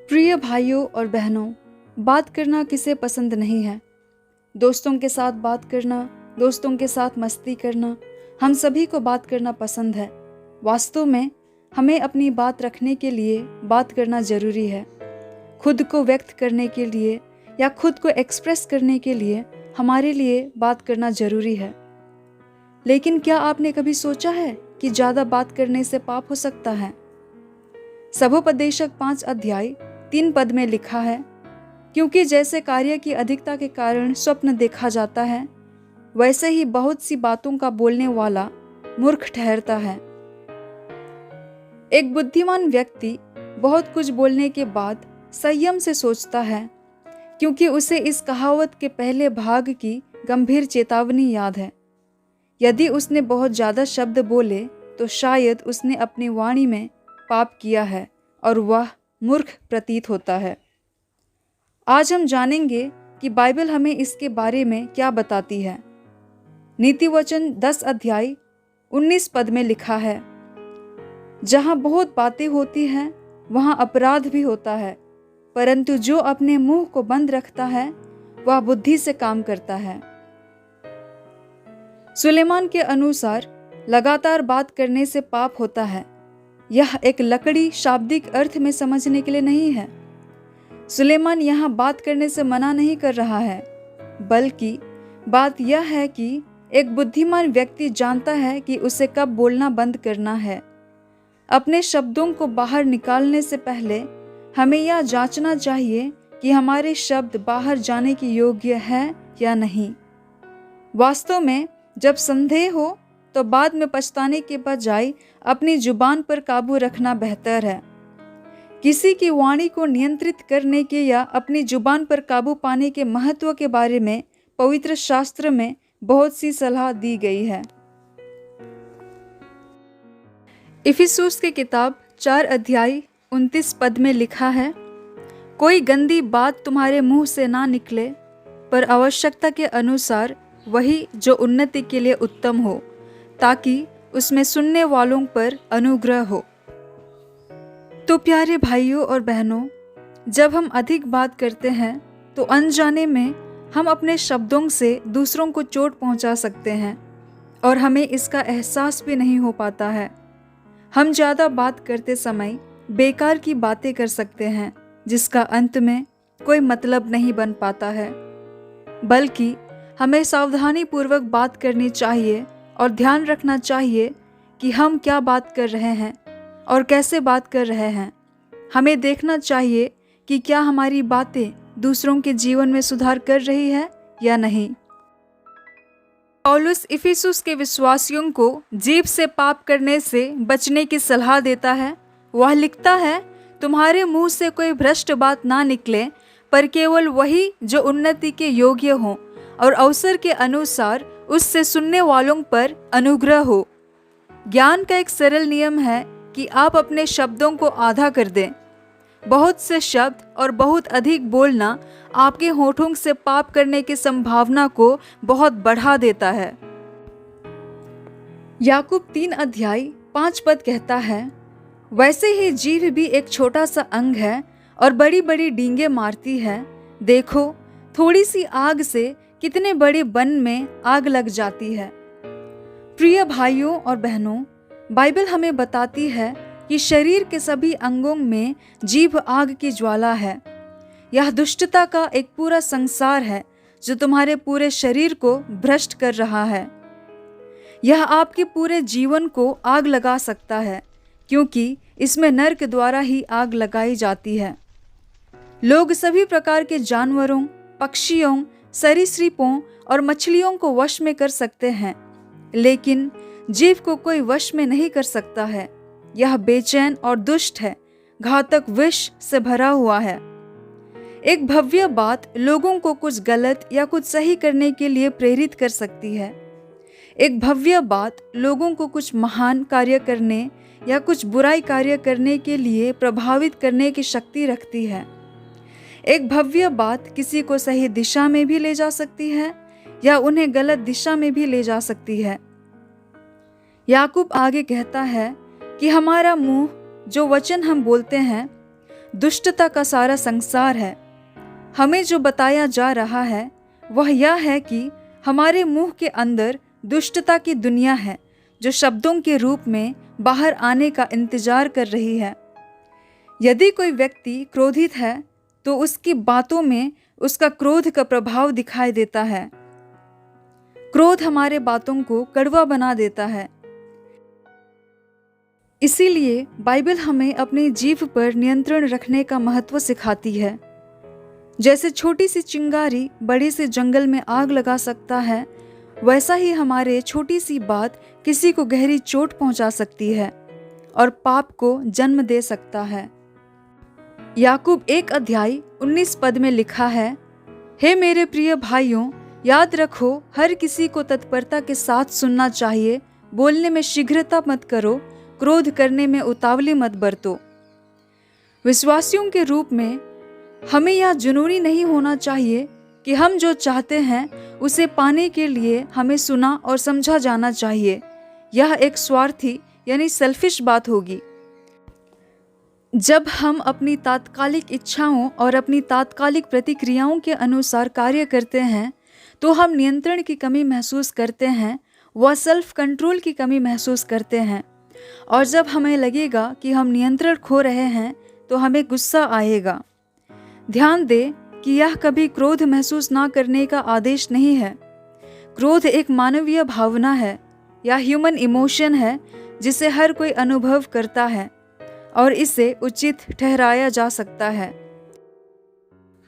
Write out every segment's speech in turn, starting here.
प्रिय भाइयों और बहनों, बात करना किसे पसंद नहीं है। दोस्तों के साथ बात करना, दोस्तों के साथ मस्ती करना, हम सभी को बात करना पसंद है। वास्तव में हमें अपनी बात रखने के लिए बात करना ज़रूरी है। खुद को व्यक्त करने के लिए या खुद को एक्सप्रेस करने के लिए हमारे लिए बात करना ज़रूरी है। लेकिन क्या आपने कभी सोचा है कि ज़्यादा बात करने से पाप हो सकता है? सबोपदेशक 5 अध्याय 3 पद में लिखा है, क्योंकि जैसे कार्य की अधिकता के कारण स्वप्न देखा जाता है, वैसे ही बहुत सी बातों का बोलने वाला मूर्ख ठहरता है। एक बुद्धिमान व्यक्ति बहुत कुछ बोलने के बाद संयम से सोचता है, क्योंकि उसे इस कहावत के पहले भाग की गंभीर चेतावनी याद है। यदि उसने बहुत ज़्यादा शब्द बोले तो शायद उसने अपनी वाणी में पाप किया है और वह मूर्ख प्रतीत होता है। आज हम जानेंगे कि बाइबल हमें इसके बारे में क्या बताती है। नीति वचन 10 अध्याय 19 पद में लिखा है, जहाँ बहुत बातें होती हैं वहाँ अपराध भी होता है, परंतु जो अपने मुंह को बंद रखता है वह बुद्धि से काम करता है। सुलेमान के अनुसार लगातार बात करने से पाप होता है। यह एक लकड़ी शाब्दिक अर्थ में समझने के लिए नहीं है। सुलेमान यहाँ बात करने से मना नहीं कर रहा है, बल्कि बात यह है कि एक बुद्धिमान व्यक्ति जानता है कि उसे कब बोलना बंद करना है। अपने शब्दों को बाहर निकालने से पहले हमें यह जांचना चाहिए कि हमारे शब्द बाहर जाने के योग्य है या नहीं। वास्तव में जब संदेह हो तो बाद में पछताने के बजाय अपनी जुबान पर काबू रखना बेहतर है। किसी की वाणी को नियंत्रित करने के या अपनी जुबान पर काबू पाने के महत्व के बारे में पवित्र शास्त्र में बहुत सी सलाह दी गई है। इफिसुस की किताब 4 अध्याय 29 पद में लिखा है, कोई गंदी बात तुम्हारे मुंह से ना निकले, पर आवश्यकता के अनुसार वही जो उन्नति के लिए उत्तम हो, ताकि उसमें सुनने वालों पर अनुग्रह हो। तो प्यारे भाइयों और बहनों, जब हम अधिक बात करते हैं तो अनजाने में हम अपने शब्दों से दूसरों को चोट पहुंचा सकते हैं और हमें इसका एहसास भी नहीं हो पाता है। हम ज़्यादा बात करते समय बेकार की बातें कर सकते हैं, जिसका अंत में कोई मतलब नहीं बन पाता है। बल्कि हमें सावधानीपूर्वक बात करनी चाहिए और ध्यान रखना चाहिए कि हम क्या बात कर रहे हैं और कैसे बात कर रहे हैं। हमें देखना चाहिए कि क्या हमारी बातें दूसरों के जीवन में सुधार कर रही है या नहीं। पौलुस इफिसुस के विश्वासियों को जीभ से पाप करने से बचने की सलाह देता है। वह लिखता है, तुम्हारे मुंह से कोई भ्रष्ट बात ना निकले, पर केवल वही जो उन्नति के योग्य हो और अवसर के अनुसार उससे सुनने वालों पर अनुग्रह हो। ज्ञान का एक सरल नियम है कि आप अपने शब्दों को आधा कर दें। बहुत से शब्द और बहुत अधिक बोलना आपके होठों से पाप करने की संभावना को बहुत बढ़ा देता है। याकूब 3 अध्याय 5 पद कहता है, वैसे ही जीभ भी एक छोटा सा अंग है और बड़ी बड़ी डींगे मारती है। देखो, थोड़ी सी आग से कितने बड़े वन में आग लग जाती है। प्रिय भाइयों और बहनों, बाइबल हमें बताती है कि शरीर के सभी अंगों में जीभ आग की ज्वाला है। यह दुष्टता का एक पूरा संसार है जो तुम्हारे पूरे शरीर को भ्रष्ट कर रहा है। यह आपके पूरे जीवन को आग लगा सकता है, क्योंकि इसमें नर्क द्वारा ही आग लगाई जाती है। लोग सभी प्रकार के जानवरों, पक्षियों, सरीसृपों और मछलियों को वश में कर सकते हैं, लेकिन जीव को कोई वश में नहीं कर सकता है। यह बेचैन और दुष्ट है, घातक विष से भरा हुआ है। एक भव्य बात लोगों को कुछ गलत या कुछ सही करने के लिए प्रेरित कर सकती है। एक भव्य बात लोगों को कुछ महान कार्य करने या कुछ बुराई कार्य करने के लिए प्रभावित करने की शक्ति रखती है। एक भव्य बात किसी को सही दिशा में भी ले जा सकती है या उन्हें गलत दिशा में भी ले जा सकती है। याकूब आगे कहता है कि हमारा मुंह, जो वचन हम बोलते हैं, दुष्टता का सारा संसार है। हमें जो बताया जा रहा है वह यह है कि हमारे मुंह के अंदर दुष्टता की दुनिया है जो शब्दों के रूप में बाहर आने का इंतजार कर रही है। यदि कोई व्यक्ति क्रोधित है तो उसकी बातों में उसका क्रोध का प्रभाव दिखाई देता है। क्रोध हमारे बातों को कड़वा बना देता है। इसीलिए बाइबल हमें अपनी जीभ पर नियंत्रण रखने का महत्व सिखाती है। जैसे छोटी सी चिंगारी बड़े से जंगल में आग लगा सकता है, वैसा ही हमारे छोटी सी बात किसी को गहरी चोट पहुंचा सकती है और पाप को जन्म दे सकता है। याकूब 1:19 में लिखा है, हे मेरे प्रिय भाइयों, याद रखो हर किसी को तत्परता के साथ सुनना चाहिए, बोलने में शीघ्रता मत करो, क्रोध करने में उतावली मत बरतो। विश्वासियों के रूप में हमें यह जुनूनी नहीं होना चाहिए कि हम जो चाहते हैं उसे पाने के लिए हमें सुना और समझा जाना चाहिए। यह एक स्वार्थी यानी सेल्फिश बात होगी। जब हम अपनी तात्कालिक इच्छाओं और अपनी तात्कालिक प्रतिक्रियाओं के अनुसार कार्य करते हैं तो हम नियंत्रण की कमी महसूस करते हैं, वह सेल्फ कंट्रोल की कमी महसूस करते हैं। और जब हमें लगेगा कि हम नियंत्रण खो रहे हैं तो हमें गुस्सा आएगा। ध्यान दें कि यह कभी क्रोध महसूस ना करने का आदेश नहीं है। क्रोध एक मानवीय भावना है या ह्यूमन इमोशन है जिसे हर कोई अनुभव करता है और इसे उचित ठहराया जा सकता है।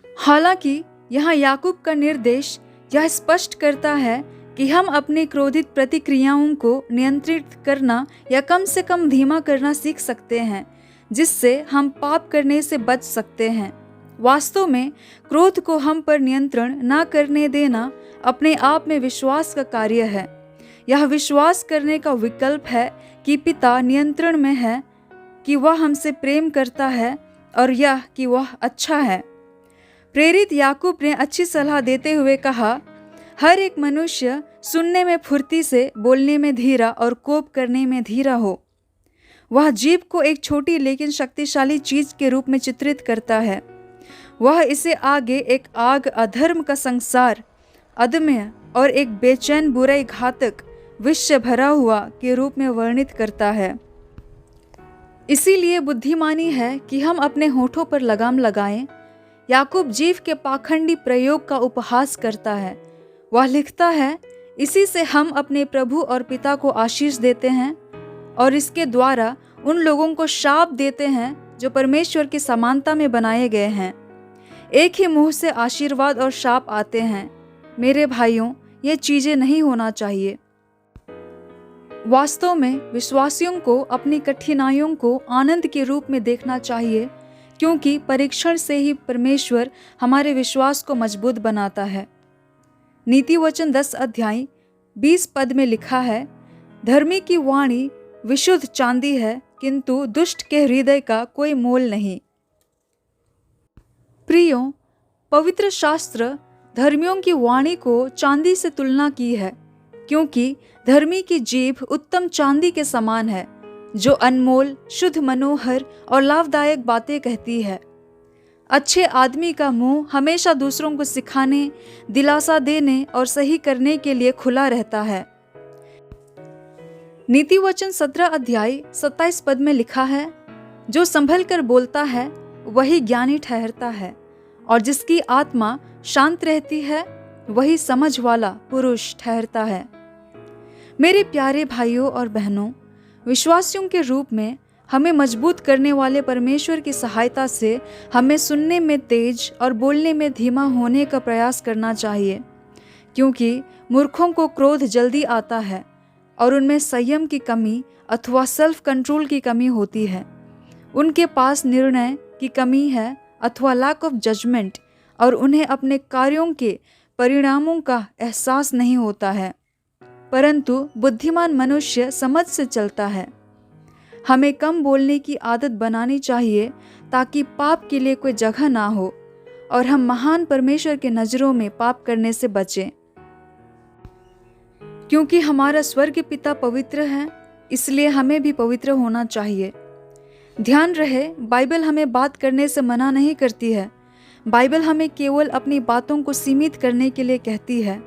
हालांकि यहाँ याकूब का निर्देश यह स्पष्ट करता है कि हम अपनी क्रोधित प्रतिक्रियाओं को नियंत्रित करना या कम से कम धीमा करना सीख सकते हैं, जिससे हम पाप करने से बच सकते हैं। वास्तव में क्रोध को हम पर नियंत्रण न करने देना अपने आप में विश्वास का कार्य है। यह विश्वास करने का विकल्प है कि पिता नियंत्रण में है, कि वह हमसे प्रेम करता है और यह कि वह अच्छा है। प्रेरित याकूब ने अच्छी सलाह देते हुए कहा, हर एक मनुष्य सुनने में फुर्ती से, बोलने में धीरा और कोप करने में धीरा हो। वह जीभ को एक छोटी लेकिन शक्तिशाली चीज के रूप में चित्रित करता है। वह इसे आगे एक आग, अधर्म का संसार, अदम्य और एक बेचैन, बुराई, घातक, विष से भरा हुआ के रूप में वर्णित करता है। इसीलिए बुद्धिमानी है कि हम अपने होठों पर लगाम लगाएं। याकूब जीव के पाखंडी प्रयोग का उपहास करता है। वह लिखता है, इसी से हम अपने प्रभु और पिता को आशीष देते हैं और इसके द्वारा उन लोगों को शाप देते हैं जो परमेश्वर की समानता में बनाए गए हैं। एक ही मुंह से आशीर्वाद और शाप आते हैं। मेरे भाइयों, ये चीजें नहीं होना चाहिए। वास्तव में विश्वासियों को अपनी कठिनाइयों को आनंद के रूप में देखना चाहिए, क्योंकि परीक्षण से ही परमेश्वर हमारे विश्वास को मजबूत बनाता है। नीति वचन 10:20 में लिखा है, धर्मी की वाणी विशुद्ध चांदी है, किंतु दुष्ट के हृदय का कोई मोल नहीं। प्रियो, पवित्र शास्त्र धर्मियों की वाणी को चांदी से तुलना की है, क्योंकि धर्मी की जीभ उत्तम चांदी के समान है, जो अनमोल, शुद्ध, मनोहर और लाभदायक बातें कहती है। अच्छे आदमी का मुंह हमेशा दूसरों को सिखाने, दिलासा देने और सही करने के लिए खुला रहता है। नीति वचन 17:27 में लिखा है, जो संभल कर बोलता है वही ज्ञानी ठहरता है, और जिसकी आत्मा शांत रहती है वही समझ वाला पुरुष ठहरता है। मेरे प्यारे भाइयों और बहनों, विश्वासियों के रूप में हमें मजबूत करने वाले परमेश्वर की सहायता से हमें सुनने में तेज और बोलने में धीमा होने का प्रयास करना चाहिए, क्योंकि मूर्खों को क्रोध जल्दी आता है और उनमें संयम की कमी अथवा सेल्फ कंट्रोल की कमी होती है। उनके पास निर्णय की कमी है अथवा लैक ऑफ जजमेंट, और उन्हें अपने कार्यों के परिणामों का एहसास नहीं होता है। परंतु बुद्धिमान मनुष्य समझ से चलता है। हमें कम बोलने की आदत बनानी चाहिए ताकि पाप के लिए कोई जगह ना हो और हम महान परमेश्वर के नज़रों में पाप करने से बचें। क्योंकि हमारा स्वर्ग पिता पवित्र है, इसलिए हमें भी पवित्र होना चाहिए। ध्यान रहे, बाइबल हमें बात करने से मना नहीं करती है। बाइबल हमें केवल अपनी बातों को सीमित करने के लिए कहती है।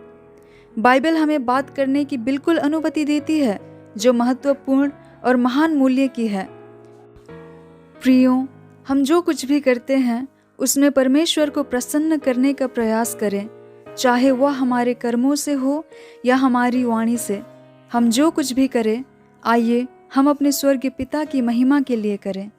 बाइबल हमें बात करने की बिल्कुल अनुमति देती है जो महत्वपूर्ण और महान मूल्य की है। प्रियो, हम जो कुछ भी करते हैं उसमें परमेश्वर को प्रसन्न करने का प्रयास करें, चाहे वह हमारे कर्मों से हो या हमारी वाणी से। हम जो कुछ भी करें, आइए हम अपने स्वर्गीय पिता की महिमा के लिए करें।